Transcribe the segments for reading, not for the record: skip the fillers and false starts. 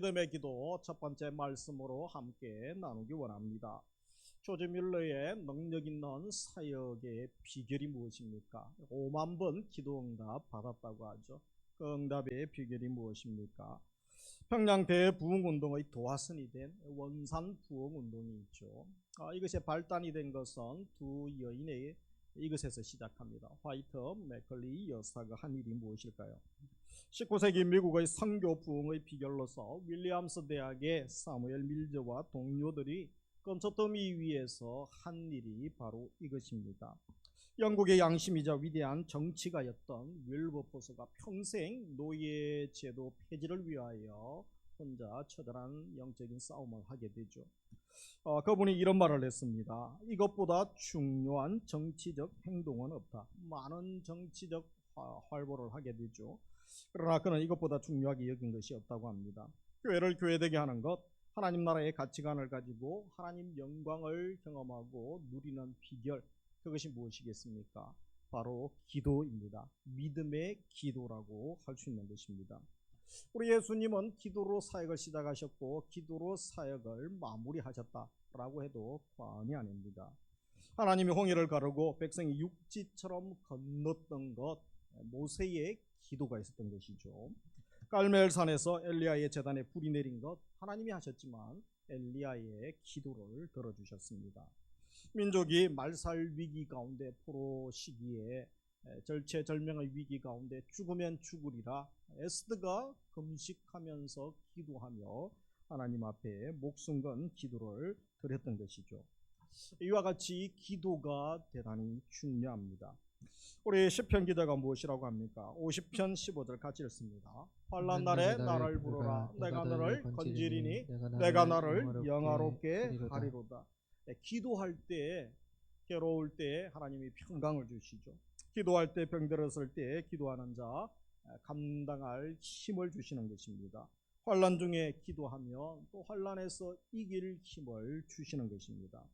믿음의 기도 첫 번째 말씀으로 함께 나누기 원합니다. 조지 뮬러의 능력 있는 사역의 비결이 무엇입니까? 5만 번 기도 응답 받았다고 하죠. 그 응답의 비결이 무엇입니까? 평양 대부흥운동의 도화선이 된 원산 부흥운동이 있죠. 이것이 발단이 된 것은 두 여인의 이것에서 시작합니다. 화이트 맥컬리 여사가 한 일이 무엇일까요? 19세기 미국의 선교 부흥의 비결로서 윌리엄스 대학의 사무엘 밀저와 동료들이 건초더미 위에서 한 일이 바로 이것입니다. 영국의 양심이자 위대한 정치가였던 윌버포스가 평생 노예제도 폐지를 위하여 혼자 처절한 영적인 싸움을 하게 되죠. 그분이 이런 말을 했습니다. 이것보다 중요한 정치적 행동은 없다. 많은 정치적 활보를 하게 되죠. 그러나 그는 이것보다 중요하게 여긴 것이 없다고 합니다. 교회를 교회되게 하는 것, 하나님 나라의 가치관을 가지고 하나님 영광을 경험하고 누리는 비결, 그것이 무엇이겠습니까? 바로 기도입니다. 믿음의 기도라고 할 수 있는 것입니다. 우리 예수님은 기도로 사역을 시작하셨고 기도로 사역을 마무리하셨다라고 해도 과언이 아닙니다. 하나님이 홍해를 가르고 백성이 육지처럼 건넜던 것, 모세의 기도가 있었던 것이죠. 깔멜산에서 엘리야의 제단에 불이 내린 것 하나님이 하셨지만 엘리야의 기도를 들어주셨습니다. 민족이 말살 위기 가운데 포로 시기에 절체절명의 위기 가운데 죽으면 죽으리라 에스더가 금식하면서 기도하며 하나님 앞에 목숨 건 기도를 드렸던 것이죠. 이와 같이 기도가 대단히 중요합니다. 우리 시편 기자가 무엇이라고 합니까? 50편 15절 같이 읽습니다. 환난 날에 나를 부르라. 내가 너를 건지리니 내가 나를 영화롭게 하리로다. 기도할 때, 괴로울 때 하나님이 평강을 주시죠. 기도할 때, 병들었을 때 기도하는 자 감당할 힘을 주시는 것입니다. 환난 중에 기도하면 또 환난에서 이길 힘을 주시는 것입니다.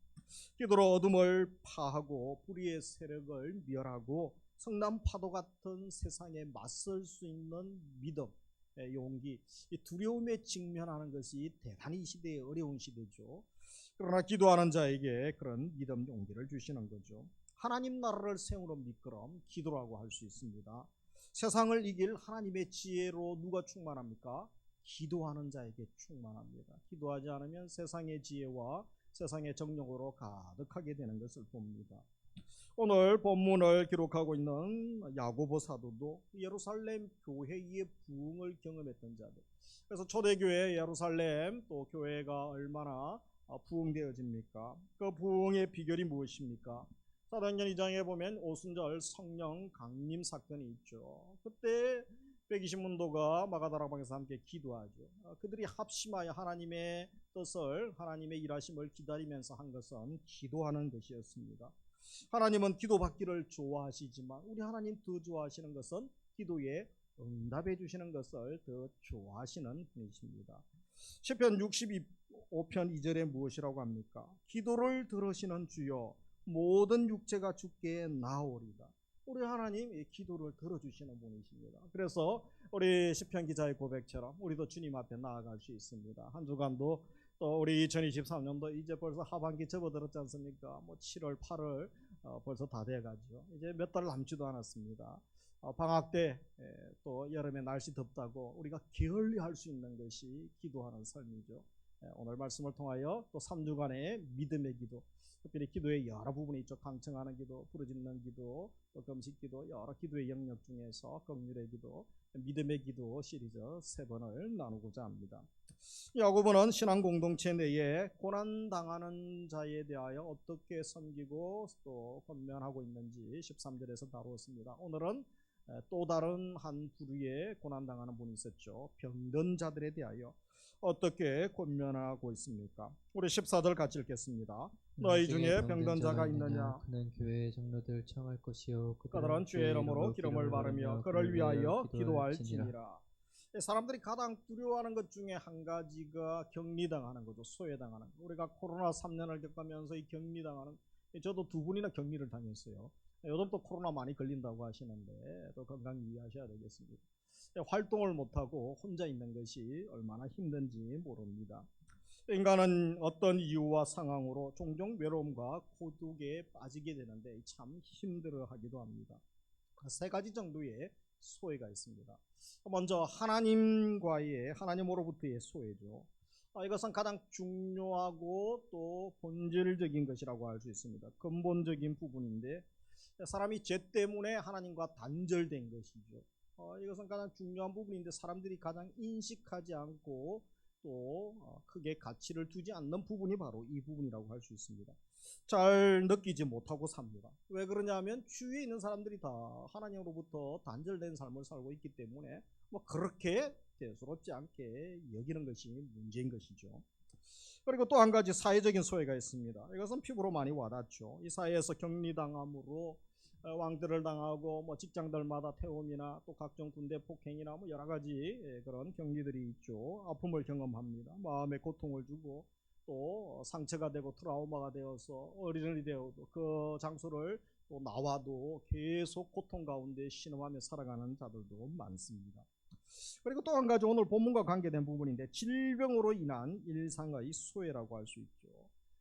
기도로 어둠을 파하고 불의의 세력을 멸하고 성남 파도 같은 세상에 맞설 수 있는 믿음, 용기, 이 두려움에 직면하는 것이 대단히 이 시대의 어려운 시대죠. 그러나 기도하는 자에게 그런 믿음, 용기를 주시는 거죠. 하나님 나라를 세우는 미끄럼, 기도라고 할 수 있습니다. 세상을 이길 하나님의 지혜로 누가 충만합니까? 기도하는 자에게 충만합니다. 기도하지 않으면 세상의 지혜와 세상의 정욕으로 가득하게 되는 것을 봅니다. 오늘 본문을 기록하고 있는 야고보 사도도 예루살렘 교회의 부흥을 경험했던 자들. 그래서 초대교회 예루살렘 또 교회가 얼마나 부흥되어집니까? 그 부흥의 비결이 무엇입니까? 사도행전 2장에 보면 오순절 성령 강림 사건이 있죠. 그때 120문도가 마가다락방에서 함께 기도하죠. 그들이 합심하여 하나님의 뜻을, 하나님의 일하심을 기다리면서 한 것은 기도하는 것이었습니다. 하나님은 기도받기를 좋아하시지만 우리 하나님 더 좋아하시는 것은 기도에 응답해 주시는 것을 더 좋아하시는 분이십니다. 시편 65편 2절에 무엇이라고 합니까? 기도를 들으시는 주여 모든 육체가 주께 나오리다. 우리 하나님 이 기도를 들어주시는 분이십니다. 그래서 우리 시편 기자의 고백처럼 우리도 주님 앞에 나아갈 수 있습니다. 한 주간도 또 우리 2023년도 이제 벌써 하반기 접어들었지 않습니까? 7월 8월 벌써 다 돼가죠. 이제 몇 달 남지도 않았습니다. 방학 때 또 여름에 날씨 덥다고 우리가 게을리할 수 있는 것이 기도하는 삶이죠. 오늘 말씀을 통하여 또 3주간의 믿음의 기도, 특별히 기도의 여러 부분이 있죠. 강청하는 기도, 부르짖는 기도, 또 금식 기도, 여러 기도의 영역 중에서 긍휼의 기도, 믿음의 기도 시리즈 3번을 나누고자 합니다. 야고보는 신앙 공동체 내에 고난당하는 자에 대하여 어떻게 섬기고 또 권면하고 있는지 13절에서 다루었습니다. 오늘은 또 다른 한 부류의 고난당하는 분이 있었죠. 병든 자들에 대하여 어떻게 권면하고 있습니까? 우리 14절 같이 읽겠습니다. 너희 중에 병든 자가 있느냐? 그는 교회의 장로들 청할 것이요 그들은 주의 이름으로 기름을 바르며 그를 위하여 기도할지니라. 사람들이 가장 두려워하는 것 중에 한 가지가 격리당하는 거죠. 소외당하는 거. 우리가 코로나 3년을 겪으면서 이 격리당하는, 저도 2번이나 격리를 당했어요. 요즘 또 코로나 많이 걸린다고 하시는데 또 건강 유의하셔야 되겠습니다. 활동을 못하고 혼자 있는 것이 얼마나 힘든지 모릅니다. 인간은 어떤 이유와 상황으로 종종 외로움과 고독에 빠지게 되는데 참 힘들어하기도 합니다. 세 가지 정도의 소외가 있습니다. 먼저 하나님으로부터의 소외죠. 이것은 가장 중요하고 또 본질적인 것이라고 할 수 있습니다. 근본적인 부분인데 사람이 죄 때문에 하나님과 단절된 것이죠. 이것은 가장 중요한 부분인데 사람들이 가장 인식하지 않고 또 크게 가치를 두지 않는 부분이 바로 이 부분이라고 할 수 있습니다. 잘 느끼지 못하고 삽니다. 왜 그러냐면 주위에 있는 사람들이 다 하나님으로부터 단절된 삶을 살고 있기 때문에 그렇게 대수롭지 않게 여기는 것이 문제인 것이죠. 그리고 또 한 가지 사회적인 소외가 있습니다. 이것은 피부로 많이 와닿죠. 이 사회에서 격리당함으로 왕들을 당하고 직장들마다 태움이나 또 각종 군대 폭행이나 여러 가지 그런 격리들이 있죠. 아픔을 경험합니다. 마음에 고통을 주고 또 상처가 되고 트라우마가 되어서 어린이 되어도 그 장소를 또 나와도 계속 고통 가운데 신음하며 살아가는 자들도 많습니다. 그리고 또 한 가지 오늘 본문과 관계된 부분인데 질병으로 인한 일상의 소외라고 할 수 있죠.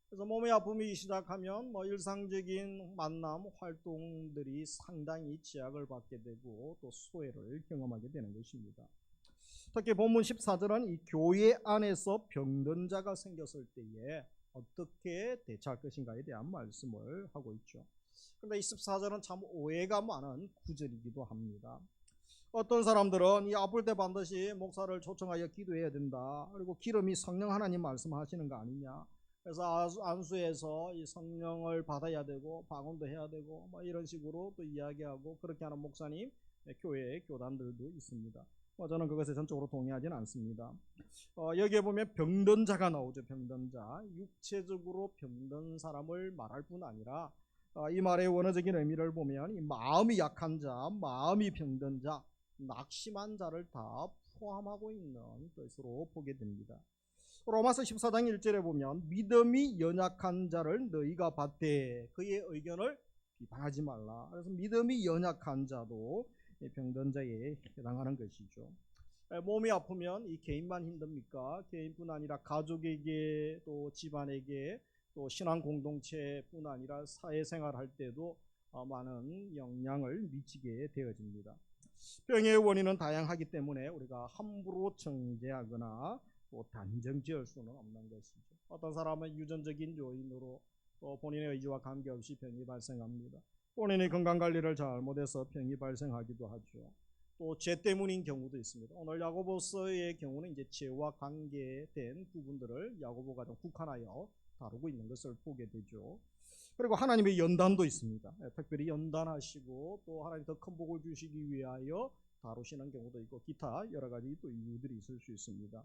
그래서 몸의 아픔이 시작하면 일상적인 만남 활동들이 상당히 제약을 받게 되고 또 소외를 경험하게 되는 것입니다. 특히 본문 14절은 이 교회 안에서 병든 자가 생겼을 때에 어떻게 대처할 것인가에 대한 말씀을 하고 있죠. 그런데 이 14절은 참 오해가 많은 구절이기도 합니다. 어떤 사람들은 이 아플 때 반드시 목사를 초청하여 기도해야 된다. 그리고 기름이 성령 하나님 말씀하시는 거 아니냐. 그래서 안수해서 이 성령을 받아야 되고 방언도 해야 되고 이런 식으로 또 이야기하고 그렇게 하는 목사님, 교회 교단들도 있습니다. 저는 그것에 전적으로 동의하지는 않습니다. 여기에 보면 병든 자가 나오죠. 병든 자, 육체적으로 병든 사람을 말할 뿐 아니라 이 말의 원어적인 의미를 보면 이 마음이 약한 자, 마음이 병든 자, 낙심한 자를 다 포함하고 있는 것으로 보게 됩니다. 로마서 14장 1절에 보면 믿음이 연약한 자를 너희가 받되 그의 의견을 비판하지 말라. 그래서 믿음이 연약한 자도 병든 자에 해당하는 것이죠. 몸이 아프면 이 개인만 힘듭니까? 개인뿐 아니라 가족에게 또 집안에게 또 신앙 공동체뿐 아니라 사회생활 할 때도 많은 영향을 미치게 되어집니다. 병의 원인은 다양하기 때문에 우리가 함부로 정죄하거나 또 단정 지을 수는 없는 것이죠. 어떤 사람은 유전적인 요인으로 또 본인의 의지와 관계없이 병이 발생합니다. 본인이 건강관리를 잘못해서 병이 발생하기도 하죠. 또 죄 때문인 경우도 있습니다. 오늘 야고보서의 경우는 이제 죄와 관계된 부분들을 야고보가 좀 국한하여 다루고 있는 것을 보게 되죠. 그리고 하나님의 연단도 있습니다. 특별히 연단하시고 또 하나님 더 큰 복을 주시기 위하여 다루시는 경우도 있고 기타 여러 가지 또 이유들이 있을 수 있습니다.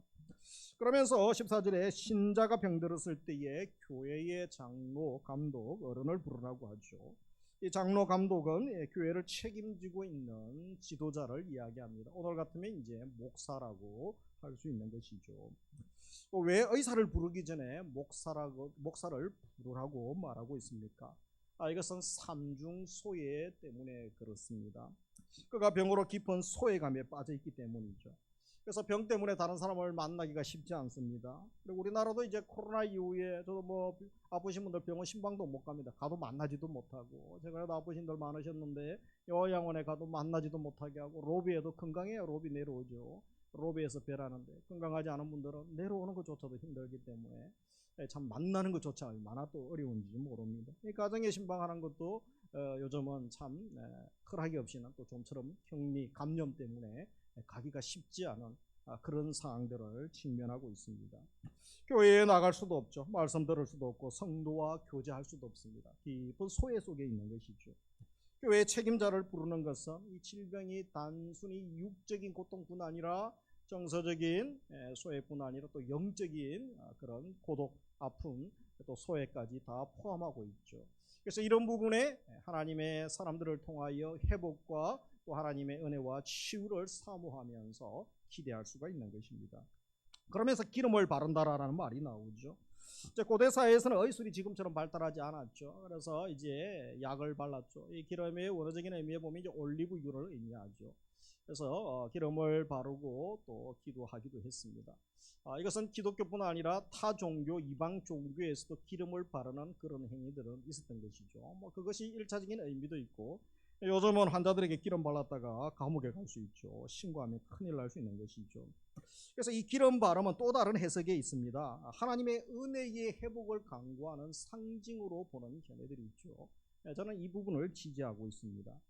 그러면서 14절에 신자가 병들었을 때에 교회의 장로, 감독, 어른을 부르라고 하죠. 이 장로, 감독은 교회를 책임지고 있는 지도자를 이야기합니다. 오늘 같으면 이제 목사라고 할 수 있는 것이죠. 왜 의사를 부르기 전에 목사를 부르라고 말하고 있습니까? 이것은 삼중 소외 때문에 그렇습니다. 그가 병으로 깊은 소외감에 빠져 있기 때문이죠. 그래서 병 때문에 다른 사람을 만나기가 쉽지 않습니다. 그리고 우리나라도 이제 코로나 이후에 저도 아프신 분들 병원 신방도 못 갑니다. 가도 만나지도 못하고 제가 아프신 분들 많으셨는데 요양원에 가도 만나지도 못하게 하고 로비에도 건강해야 로비 내려오죠. 로비에서 뵈라는데 건강하지 않은 분들은 내려오는 것조차도 힘들기 때문에 참 만나는 것조차 얼마나 또 어려운지 모릅니다. 이 가정에 신방하는 것도 요즘은 참 허락이 없이는 또 좀처럼 격리 감염 때문에 가기가 쉽지 않은 그런 상황들을 직면하고 있습니다. 교회에 나갈 수도 없죠. 말씀 들을 수도 없고 성도와 교제할 수도 없습니다. 깊은 소외 속에 있는 것이죠. 교회의 책임자를 부르는 것은 이 질병이 단순히 육적인 고통뿐 아니라 정서적인 소외뿐 아니라 또 영적인 그런 고독, 아픔, 또 소외까지 다 포함하고 있죠. 그래서 이런 부분에 하나님의 사람들을 통하여 회복과 또 하나님의 은혜와 치유를 사모하면서 기대할 수가 있는 것입니다. 그러면서 기름을 바른다라는 말이 나오죠. 고대 사회에서는 의술이 지금처럼 발달하지 않았죠. 그래서 이제 약을 발랐죠. 이 기름의 원어적인 의미에 보면 이제 올리브유를 의미하죠. 그래서 기름을 바르고 또 기도하기도 했습니다. 이것은 기독교뿐 아니라 타 종교, 이방 종교에서도 기름을 바르는 그런 행위들은 있었던 것이죠. 그것이 1차적인 의미도 있고, 요즘은 환자들에게 기름 발랐다가 감옥에 갈 수 있죠. 신고하면 큰일 날 수 있는 것이죠. 그래서 이 기름 바름은 또 다른 해석에 있습니다. 하나님의 은혜의 회복을 강구하는 상징으로 보는 견해들이 있죠. 저는 이 부분을 지지하고 있습니다.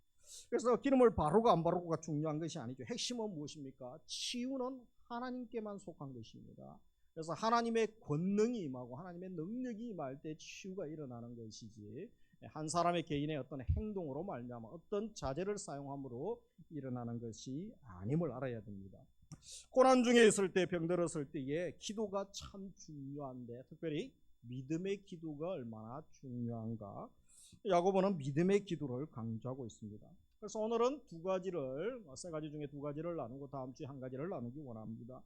그래서 기름을 바르고 안 바르고가 중요한 것이 아니죠. 핵심은 무엇입니까? 치유는 하나님께만 속한 것입니다. 그래서 하나님의 권능이 임하고 하나님의 능력이 임할 때 치유가 일어나는 것이지, 한 사람의 개인의 어떤 행동으로 말미암아 어떤 자재를 사용함으로 일어나는 것이 아님을 알아야 됩니다. 고난 중에 있을 때, 병들었을 때에 기도가 참 중요한데, 특별히 믿음의 기도가 얼마나 중요한가, 야고보는 믿음의 기도를 강조하고 있습니다. 그래서 오늘은 세 가지 중에 두 가지를 나누고 다음 주에 한 가지를 나누기 원합니다.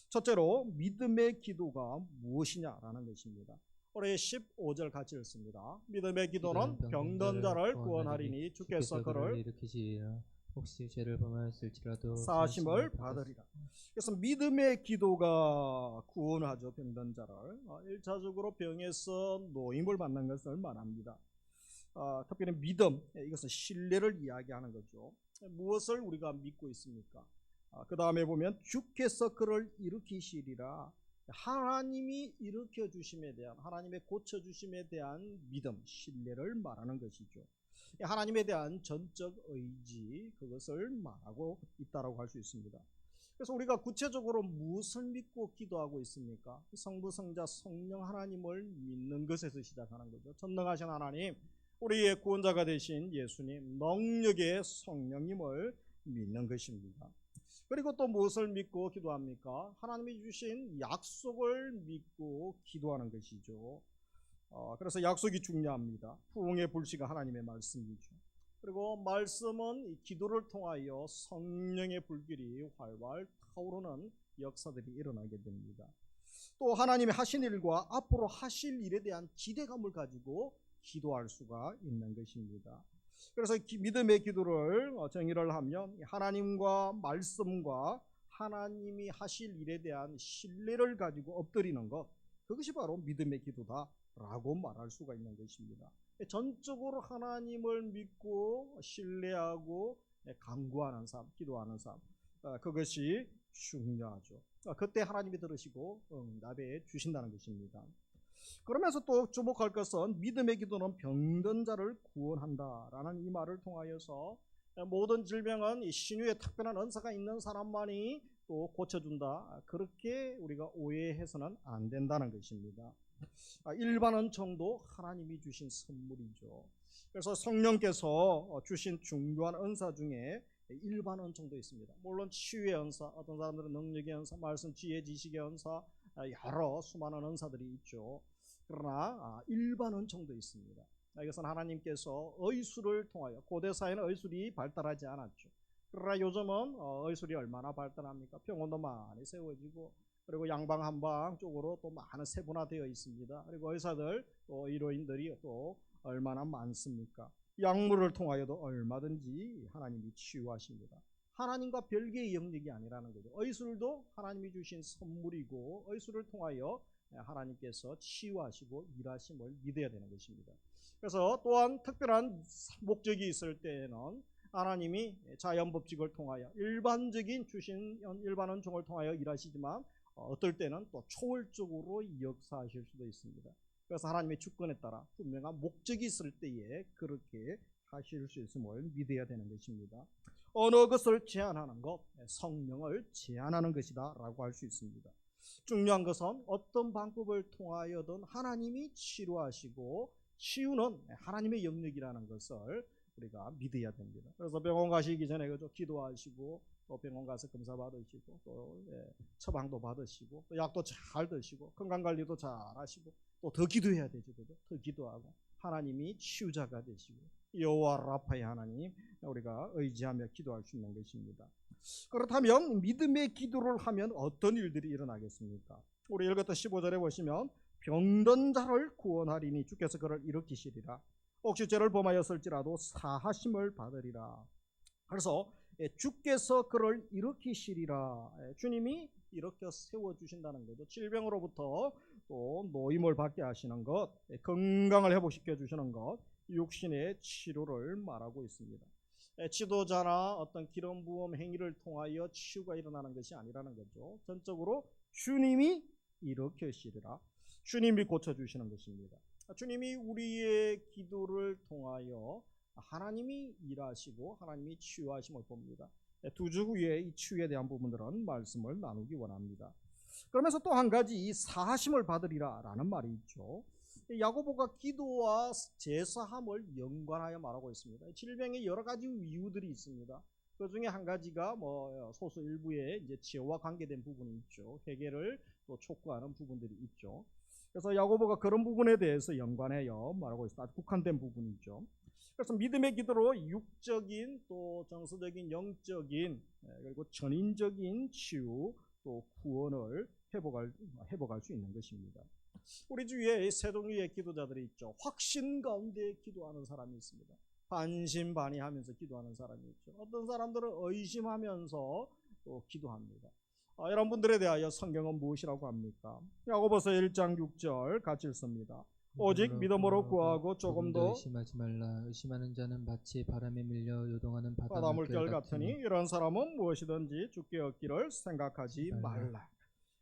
첫째로 믿음의 기도가 무엇이냐라는 것입니다. 올해 15절 같이 읽습니다. 믿음의 기도는 병든 자를 구원하리니 주께서 그를 일으키시리라. 혹시 죄를 범하였을지라도 사하심을 받으리라. 그래서 믿음의 기도가 구원하죠. 병든 자를. 1차적으로 병에서 노임을 받는 것을 말합니다. 특별히 믿음, 이것은 신뢰를 이야기하는 거죠. 무엇을 우리가 믿고 있습니까? 그 다음에 보면 주께서 그를 일으키시리라. 하나님이 일으켜주심에 대한, 하나님의 고쳐주심에 대한 믿음, 신뢰를 말하는 것이죠. 하나님에 대한 전적 의지, 그것을 말하고 있다고 할 수 있습니다. 그래서 우리가 구체적으로 무엇을 믿고 기도하고 있습니까? 성부, 성자, 성령 하나님을 믿는 것에서 시작하는 거죠. 전능하신 하나님, 우리의 구원자가 되신 예수님, 능력의 성령님을 믿는 것입니다. 그리고 또 무엇을 믿고 기도합니까? 하나님이 주신 약속을 믿고 기도하는 것이죠. 그래서 약속이 중요합니다. 부흥의 불씨가 하나님의 말씀이죠. 그리고 말씀은 이 기도를 통하여 성령의 불길이 활활 타오르는 역사들이 일어나게 됩니다. 또 하나님이 하신 일과 앞으로 하실 일에 대한 기대감을 가지고 기도할 수가 있는 것입니다. 그래서 믿음의 기도를 정의를 하면 하나님과 말씀과 하나님이 하실 일에 대한 신뢰를 가지고 엎드리는 것, 그것이 바로 믿음의 기도다라고 말할 수가 있는 것입니다. 전적으로 하나님을 믿고 신뢰하고 간구하는 삶, 기도하는 삶, 그것이 중요하죠. 그때 하나님이 들으시고 응답해 주신다는 것입니다. 그러면서 또 주목할 것은 믿음의 기도는 병든 자를 구원한다라는 이 말을 통하여서 모든 질병은 신유의 특별한 은사가 있는 사람만이 또 고쳐준다, 그렇게 우리가 오해해서는 안 된다는 것입니다. 일반 은총도 하나님이 주신 선물이죠. 그래서 성령께서 주신 중요한 은사 중에 일반 은총도 있습니다. 물론 치유의 은사, 어떤 사람들은 능력의 은사, 말씀, 지혜, 지식의 은사, 여러 수많은 은사들이 있죠. 그러나 일반 은총도 있습니다. 이것은 하나님께서 의술을 통하여, 고대 사회는 의술이 발달하지 않았죠. 그러나 요즘은 의술이 얼마나 발달합니까? 병원도 많이 세워지고, 그리고 양방 한방 쪽으로 또 많은 세분화되어 있습니다. 그리고 의사들, 또 의료인들이 또 얼마나 많습니까? 약물을 통하여도 얼마든지 하나님이 치유하십니다. 하나님과 별개의 영역이 아니라는 거죠. 의술도 하나님이 주신 선물이고, 의술을 통하여 하나님께서 치유하시고 일하심을 믿어야 되는 것입니다. 그래서 또한 특별한 목적이 있을 때에는 하나님이 자연법칙을 통하여 일반적인 주신 일반 은총을 통하여 일하시지만, 어떨 때는 또 초월적으로 역사하실 수도 있습니다. 그래서 하나님의 주권에 따라 분명한 목적이 있을 때에 그렇게 하실 수 있음을 믿어야 되는 것입니다. 어느 것을 제한하는 것, 성령을 제한하는 것이다 라고 할 수 있습니다. 중요한 것은 어떤 방법을 통하여든 하나님이 치료하시고, 치유는 하나님의 영역이라는 것을 우리가 믿어야 됩니다. 그래서 병원 가시기 전에 그죠, 기도하시고, 또 병원 가서 검사 받으시고, 또 처방도 받으시고, 또 약도 잘 드시고, 건강 관리도 잘 하시고, 또 더 기도해야 되죠, 그죠? 더 기도하고 하나님이 치유자가 되시고, 여호와 라파의 하나님, 우리가 의지하며 기도할 수 있는 것입니다. 그렇다면 믿음의 기도를 하면 어떤 일들이 일어나겠습니까? 우리 읽었던 15절에 보시면 병든 자를 구원하리니 주께서 그를 일으키시리라. 혹시 죄를 범하였을지라도 사하심을 받으리라. 그래서 주께서 그를 일으키시리라. 주님이 일으켜 세워주신다는 거죠. 질병으로부터 또 노임을 받게 하시는 것, 건강을 회복시켜 주시는 것, 육신의 치료를 말하고 있습니다. 지도자나 어떤 기름 부음 행위를 통하여 치유가 일어나는 것이 아니라는 거죠. 전적으로 주님이 일으키시리라. 주님이 고쳐주시는 것입니다. 주님이 우리의 기도를 통하여 하나님이 일하시고 하나님이 치유하심을 봅니다. 두 주 후에 이 치유에 대한 부분들은 말씀을 나누기 원합니다. 그러면서 또 한 가지 이 사하심을 받으리라 라는 말이 있죠. 야고보가 기도와 제사함을 연관하여 말하고 있습니다. 질병에 여러 가지 이유들이 있습니다. 그 중에 한 가지가 소수 일부의 이제 죄와 관계된 부분이 있죠. 회개를 또 촉구하는 부분들이 있죠. 그래서 야고보가 그런 부분에 대해서 연관하여 말하고 있습니다. 아주 국한된 부분이죠. 그래서 믿음의 기도로 육적인 또 정서적인 영적인 그리고 전인적인 치유 또 구원을 회복할 수 있는 것입니다. 우리 주위에 세 종류의 기도자들이 있죠. 확신 가운데 기도하는 사람이 있습니다. 반신반의하면서 기도하는 사람이 있죠. 어떤 사람들은 의심하면서 또 기도합니다. 이런 분들에 대하여 성경은 무엇이라고 합니까? 야고보서 1장 6절 같이 읽습니다. 오직 믿음으로 구하고 조금도 의심하지 말라. 의심하는 자는 마치 바람에 밀려 요동하는 바닷물결 같으니 이런 사람은 무엇이든지 주께 얻기를 생각하지 말라.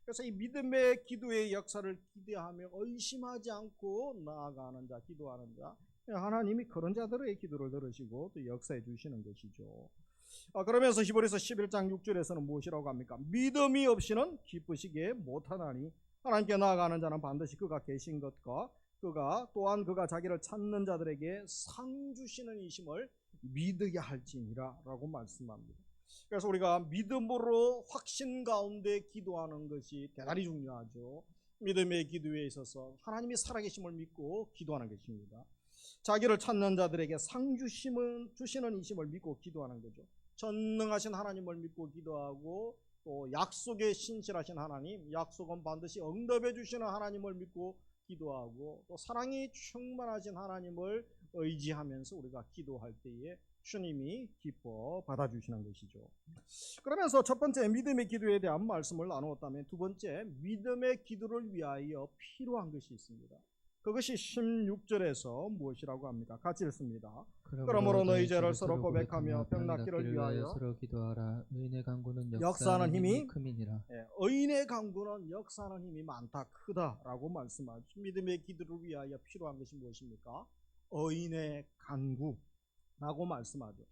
그래서 이 믿음의 기도의 역사를 기대하며 의심하지 않고 나아가는 자, 기도하는 자, 하나님이 그런 자들의 기도를 들으시고 또 역사해 주시는 것이죠. 그러면서 히브리서 11장 6절에서는 무엇이라고 합니까? 믿음이 없이는 기쁘시게 못하나니 하나님께 나아가는 자는 반드시 그가 계신 것과 또한 그가 자기를 찾는 자들에게 상 주시는 이심을 믿어야 할지니라 라고 말씀합니다. 그래서 우리가 믿음으로 확신 가운데 기도하는 것이 대단히 중요하죠. 믿음의 기도에 있어서 하나님이 살아계심을 믿고 기도하는 것입니다. 자기를 찾는 자들에게 상 주시는 이심을 믿고 기도하는 거죠. 전능하신 하나님을 믿고 기도하고 또 약속에 신실하신 하나님, 약속은 반드시 응답해 주시는 하나님을 믿고 기도하고 또 사랑이 충만하신 하나님을 의지하면서 우리가 기도할 때에 주님이 기뻐 받아주시는 것이죠. 그러면서 첫 번째 믿음의 기도에 대한 말씀을 나누었다면 두 번째 믿음의 기도를 위하여 필요한 것이 있습니다. 그것이 16절에서 무엇이라고 합니까? 같이 읽습니다. 그러므로 너희 죄를 서로 고백하며 병 낫기를 위하여 서로 기도하라. 의인의 간구는 역사하는 힘이 큼이니라. 의인의 간구는 역사하는 힘이 많다 크다라고 말씀하죠. 믿음의 기도를 위하여 필요한 것이 무엇입니까? 의인의 간구라고 말씀하죠.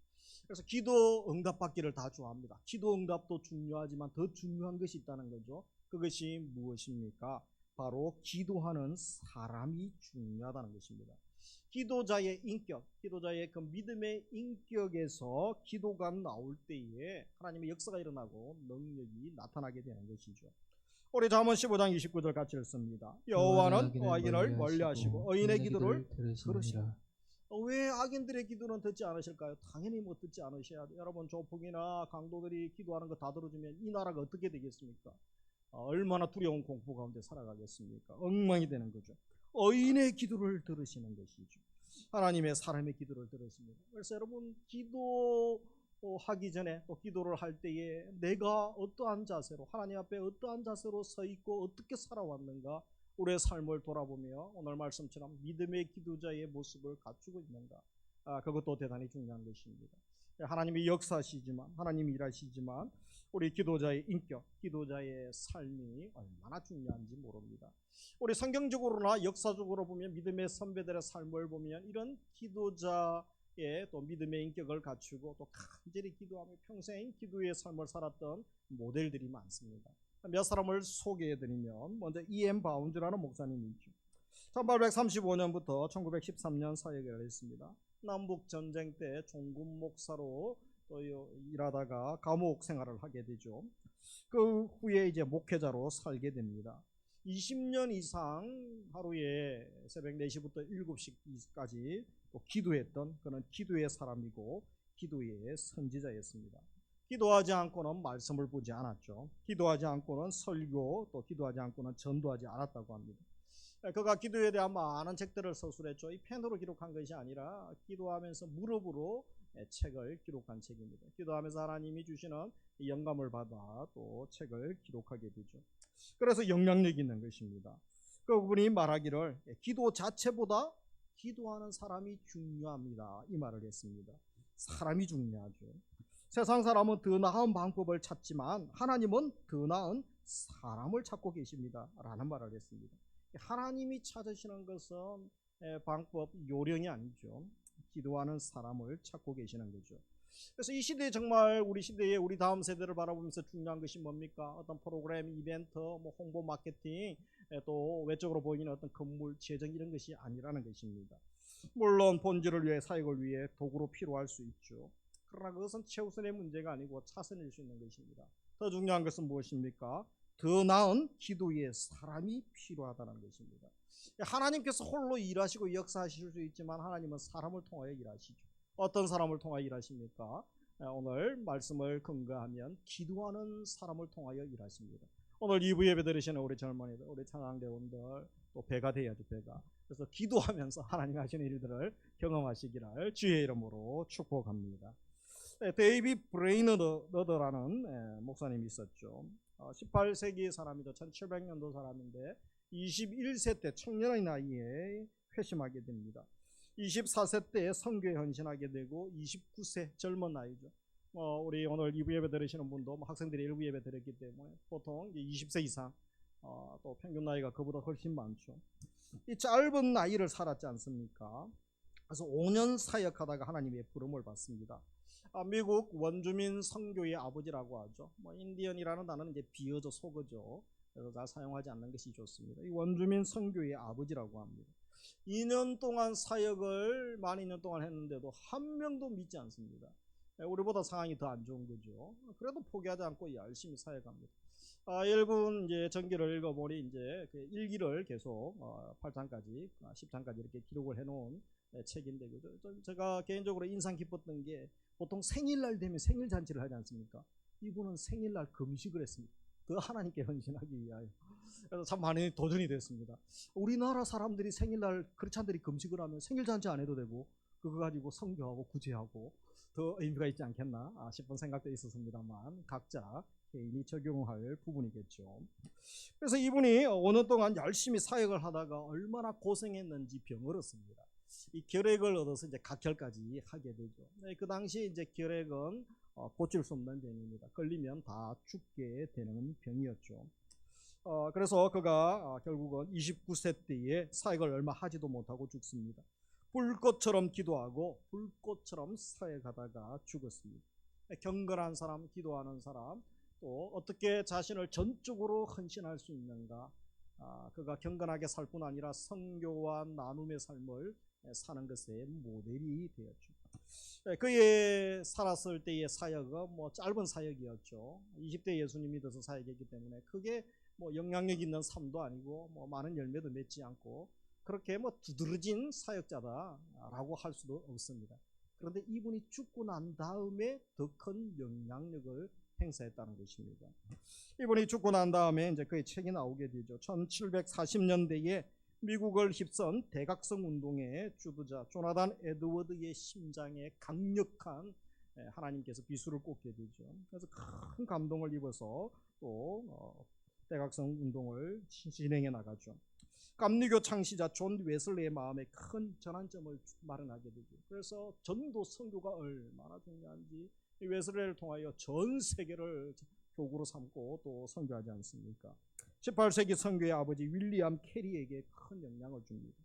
그래서 기도 응답받기를 다 좋아합니다. 기도 응답도 중요하지만 더 중요한 것이 있다는 거죠. 그것이 무엇입니까? 바로 기도하는 사람이 중요하다는 것입니다. 기도자의 인격, 기도자의 그 믿음의 인격에서 기도가 나올 때에 하나님의 역사가 일어나고 능력이 나타나게 되는 것이죠. 우리 잠언 15장 29절 같이 읽습니다. 여호와는 악인을 멀리하시고 의인의 기도를 들으시라. 왜 악인들의 기도는 듣지 않으실까요? 당연히 못 듣지 않으셔야 돼요. 여러분 조폭이나 강도들이 기도하는 거 다 들어주면 이 나라가 어떻게 되겠습니까? 얼마나 두려운 공포 가운데 살아가겠습니까? 엉망이 되는 거죠. 의인의 기도를 들으시는 것이죠. 하나님의 사람의 기도를 들으십니다. 그래서 여러분 기도하기 전에 또 기도를 할 때에 내가 어떠한 자세로 하나님 앞에 어떠한 자세로 서 있고 어떻게 살아왔는가 우리의 삶을 돌아보며 오늘 말씀처럼 믿음의 기도자의 모습을 갖추고 있는가 그것도 대단히 중요한 것입니다. 하나님이 역사하시지만 하나님이 일하시지만 우리 기도자의 인격, 기도자의 삶이 얼마나 중요한지 모릅니다. 우리 성경적으로나 역사적으로 보면 믿음의 선배들의 삶을 보면 이런 기도자의 또 믿음의 인격을 갖추고 또 간절히 기도하며 평생 기도의 삶을 살았던 모델들이 많습니다. 몇 사람을 소개해드리면 먼저 E.M. 바운즈라는 목사님이 있죠. 1835년부터 1913년 사역을 했습니다. 남북전쟁 때 종군 목사로 또 일하다가 감옥 생활을 하게 되죠. 그 후에 이제 목회자로 살게 됩니다. 20년 이상 하루에 새벽 4시부터 7시까지 또 기도했던 그런 기도의 사람이고 기도의 선지자였습니다. 기도하지 않고는 말씀을 보지 않았죠. 기도하지 않고는 설교 또 기도하지 않고는 전도하지 않았다고 합니다. 그가 기도에 대한 많은 책들을 서술했죠. 이 펜으로 기록한 것이 아니라 기도하면서 무릎으로 책을 기록한 책입니다. 기도하면서 하나님이 주시는 영감을 받아 또 책을 기록하게 되죠. 그래서 영향력 있는 것입니다. 그분이 말하기를 기도 자체보다 기도하는 사람이 중요합니다. 이 말을 했습니다. 사람이 중요하죠. 세상 사람은 더 나은 방법을 찾지만 하나님은 더 나은 사람을 찾고 계십니다. 라는 말을 했습니다. 하나님이 찾으시는 것은 방법, 요령이 아니죠. 기도하는 사람을 찾고 계시는 거죠. 그래서 이 시대에 정말 우리 시대에 우리 다음 세대를 바라보면서 중요한 것이 뭡니까? 어떤 프로그램, 이벤트, 홍보, 마케팅, 또 외적으로 보이는 어떤 건물, 재정 이런 것이 아니라는 것입니다. 물론 본질을 위해 사역을 위해 도구로 필요할 수 있죠. 그러나 그것은 최우선의 문제가 아니고 차선일 수 있는 것입니다. 더 중요한 것은 무엇입니까? 더 나은 기도의 사람이 필요하다는 것입니다. 하나님께서 홀로 일하시고 역사하실 수 있지만 하나님은 사람을 통하여 일하시죠. 어떤 사람을 통하여 일하십니까? 오늘 말씀을 근거하면 기도하는 사람을 통하여 일하십니다. 오늘 2부 예배 들으시는 우리 젊은이들, 우리 찬양대원들 또 배가 돼야죠, 배가. 그래서 기도하면서 하나님 하시는 일들을 경험하시기를 주의 이름으로 축복합니다. 데이비 브레이너드라는 목사님이 있었죠. 18세기 사람이죠. 1700년도 사람인데 21세 때 청년의 나이에 회심하게 됩니다. 24세 때 선교에 헌신하게 되고 29세 젊은 나이죠. 우리 오늘 2부 예배 들으시는 분도 학생들이 1부 예배 들었기 때문에 보통 20세 이상 또 평균 나이가 그보다 훨씬 많죠. 이 짧은 나이를 살았지 않습니까? 그래서 5년 사역하다가 하나님의 부름을 받습니다. 미국 원주민 선교의 아버지라고 하죠. 인디언이라는 단어는 이제 비어져 속어죠. 그래서 잘 사용하지 않는 것이 좋습니다. 이 원주민 선교의 아버지라고 합니다. 2년 동안 사역을 만 2년 동안 했는데도 한 명도 믿지 않습니다. 우리보다 상황이 더 안 좋은 거죠. 그래도 포기하지 않고 열심히 사역합니다. 일본 이제 전기를 읽어보니 이제 그 일기를 계속 8장까지, 10장까지 이렇게 기록을 해놓은 책인데, 그죠? 제가 개인적으로 인상 깊었던 게 보통 생일날 되면 생일 잔치를 하지 않습니까? 이분은 생일날 금식을 했습니다. 더 하나님께 헌신하기 위하여. 그래서 참 많이 도전이 됐습니다. 우리나라 사람들이 생일날 크리스찬들이 금식을 하면 생일 잔치 안 해도 되고 그거 가지고 선교하고 구제하고 더 의미가 있지 않겠나 싶은 생각도 있었습니다만 각자 개인이 적용할 부분이겠죠. 그래서 이분이 5년 동안 열심히 사역을 하다가 얼마나 고생했는지 병을 얻습니다. 이 결핵을 얻어서 이제 각혈까지 하게 되죠. 그 당시 이제 결핵은 고칠 수 없는 병입니다. 걸리면 다 죽게 되는 병이었죠. 그래서 그가 결국은 29세 때에 사역을 얼마 하지도 못하고 죽습니다. 불꽃처럼 기도하고 불꽃처럼 사역하다가 죽었습니다. 경건한 사람, 기도하는 사람, 또 어떻게 자신을 전적으로 헌신할 수 있는가, 그가 경건하게 살 뿐 아니라 선교와 나눔의 삶을 사는 것의 모델이 되었죠. 그의 살았을 때의 사역은 짧은 사역이었죠. 20대 예수님 믿어서 사역했기 때문에 크게 영향력 있는 삶도 아니고 많은 열매도 맺지 않고 그렇게 두드러진 사역자다라고 할 수도 없습니다. 그런데 이분이 죽고 난 다음에 더 큰 영향력을 행사했다는 것입니다. 이분이 죽고 난 다음에 이제 그의 책이 나오게 되죠. 1740년대에 미국을 휩쓴 대각성 운동의 주도자 조나단 에드워드의 심장에 강력한 하나님께서 비수를 꽂게 되죠. 그래서 큰 감동을 입어서 또 대각성 운동을 진행해 나가죠. 감리교 창시자 존 웨슬리의 마음에 큰 전환점을 마련하게 되죠. 그래서 전도 선교가 얼마나 중요한지 이 웨슬리를 통하여 전 세계를 교구로 삼고 또 선교하지 않습니까? 18세기 선교의 아버지 윌리엄 캐리에게 큰 영향을 줍니다.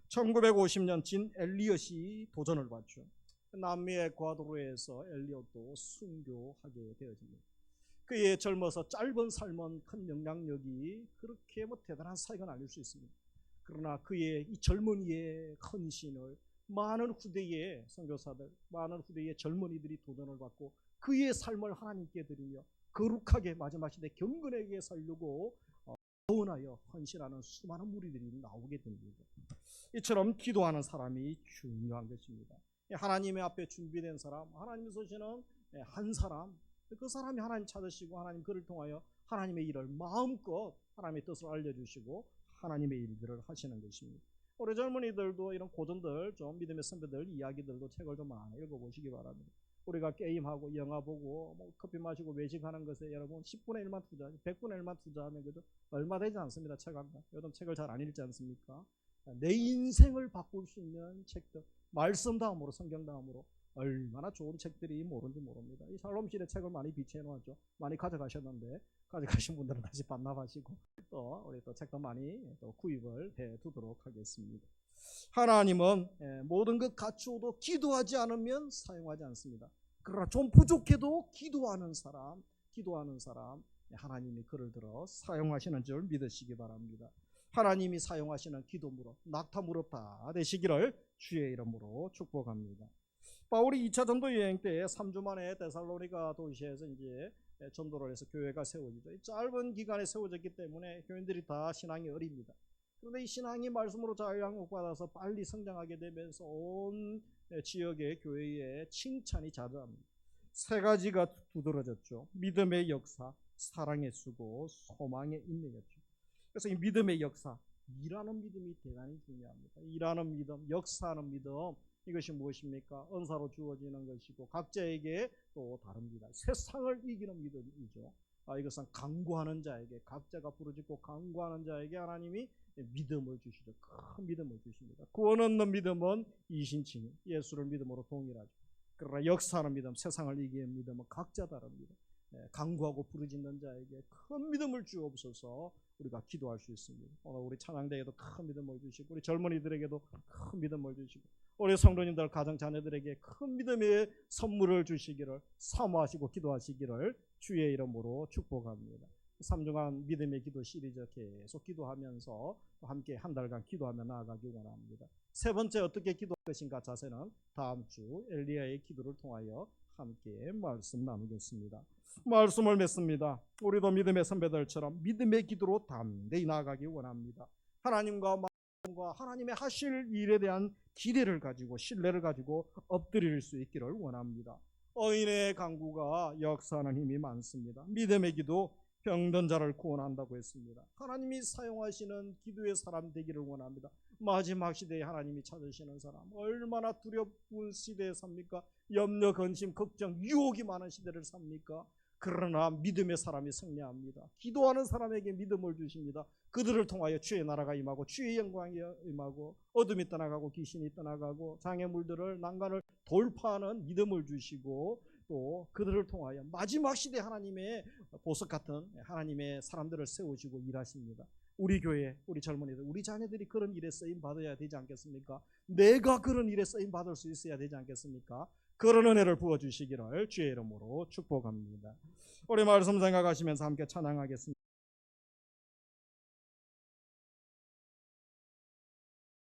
1950년 진 엘리엇이 도전을 받죠. 남미 에콰도르에서 엘리엇도 순교하게 되어집니다. 그의 젊어서 짧은 삶은 큰 영향력이 그렇게 대단한 사역은 아닐 수 있습니다. 그러나 그의 이 젊은이의 헌신을 많은 후대의 선교사들, 많은 후대의 젊은이들이 도전을 받고 그의 삶을 하나님께 드리며 거룩하게 마지막 시대 경건하게 살려고 원하여 헌신하는 수많은 무리들이 나오게 됩니다. 이처럼 기도하는 사람이 중요한 것입니다. 하나님의 앞에 준비된 사람, 하나님 소시는 한 사람, 그 사람이 하나님 찾으시고 하나님 그를 통하여 하나님의 일을 마음껏 하나님의 뜻을 알려주시고 하나님의 일들을 하시는 것입니다. 우리 젊은이들도 이런 고전들 좀 믿음의 선배들 이야기들도 책을 좀 많이 읽어보시기 바랍니다. 우리가 게임하고 영화 보고 뭐 커피 마시고 외식하는 것에 여러분 10분의 1만 투자, 100분의 1만 투자하면 그죠? 얼마 되지 않습니다. 책 한 권. 요즘 책을 잘 안 읽지 않습니까? 내 인생을 바꿀 수 있는 책들, 말씀 다음으로 성경 다음으로 얼마나 좋은 책들이 모른지 모릅니다. 이 샬롬실의 책을 많이 비치해 놓았죠. 많이 가져가셨는데 가져가신 분들은 다시 반납하시고 또 우리 또 책도 많이 또 구입을 해 두도록 하겠습니다. 하나님은 모든 것 갖추어도 기도하지 않으면 사용하지 않습니다. 그러나 좀 부족해도 기도하는 사람 하나님이 그를 들어 사용하시는 줄 믿으시기 바랍니다. 하나님이 사용하시는 기도 무릎, 낙타 무릎 다 되시기를 주의 이름으로 축복합니다. 바울이 2차 전도 여행 때 3주 만에 데살로니가 도시에서 이제 전도를 해서 교회가 세워지죠. 이 짧은 기간에 세워졌기 때문에 교인들이 다 신앙이 어립니다. 그런데 이 신앙이 말씀으로 잘 양육받아서 빨리 성장하게 되면서 온 지역의 교회에 칭찬이 자자합니다. 세 가지가 두드러졌죠. 믿음의 역사, 사랑의 수고, 소망의 인내였죠. 그래서 이 믿음의 역사, 일하는 믿음이 대단히 중요합니다. 일하는 믿음, 역사하는 믿음, 이것이 무엇입니까? 은사로 주어지는 것이고 각자에게 또 다릅니다. 세상을 이기는 믿음이죠. 이것은 강구하는 자에게, 각자가 부르짖고 강구하는 자에게 하나님이 믿음을 주시죠. 큰 믿음을 주십니다. 구원 얻는 믿음은 이신칭, 예수를 믿음으로 동일하죠. 그러나 역사하는 믿음, 세상을 이기는 믿음은 각자 다릅니다. 강구하고 부르짖는 자에게 큰 믿음을 주옵소서. 우리가 기도할 수 있습니다. 오늘 우리 찬양대에도 큰 믿음을 주시고 우리 젊은이들에게도 큰 믿음을 주시고 우리 성도님들 가정 자녀들에게 큰 믿음의 선물을 주시기를 사모하시고 기도하시기를 주의 이름으로 축복합니다. 3주간 믿음의 기도 시리즈 계속 기도하면서 함께 한 달간 기도하며 나아가기 원합니다. 세 번째 어떻게 기도할 것인가 자세는 다음 주 엘리야의 기도를 통하여 함께 말씀 나누겠습니다. 말씀을 맺습니다. 우리도 믿음의 선배들처럼 믿음의 기도로 담대히 나아가기 원합니다. 하나님과 하나님의 하실 일에 대한 기대를 가지고 신뢰를 가지고 엎드릴 수 있기를 원합니다. 의인의 간구가 역사하는 힘이 많습니다. 믿음의 기도 병든 자를 구원한다고 했습니다. 하나님이 사용하시는 기도의 사람 되기를 원합니다. 마지막 시대에 하나님이 찾으시는 사람, 얼마나 두려운 시대에 삽니까? 염려, 근심, 걱정, 유혹이 많은 시대를 삽니까? 그러나 믿음의 사람이 승리합니다. 기도하는 사람에게 믿음을 주십니다. 그들을 통하여 주의 나라가 임하고 주의 영광이 임하고 어둠이 떠나가고 귀신이 떠나가고 장애물들을 난간을 돌파하는 믿음을 주시고 또 그들을 통하여 마지막 시대 하나님의 보석 같은 하나님의 사람들을 세우시고 일하십니다. 우리 교회, 우리 젊은이들, 우리 자녀들이 그런 일에 쓰임 받아야 되지 않겠습니까? 내가 그런 일에 쓰임 받을 수 있어야 되지 않겠습니까? 그런 은혜를 부어주시기를 주의 이름으로 축복합니다. 우리 말씀 생각하시면서 함께 찬양하겠습니다.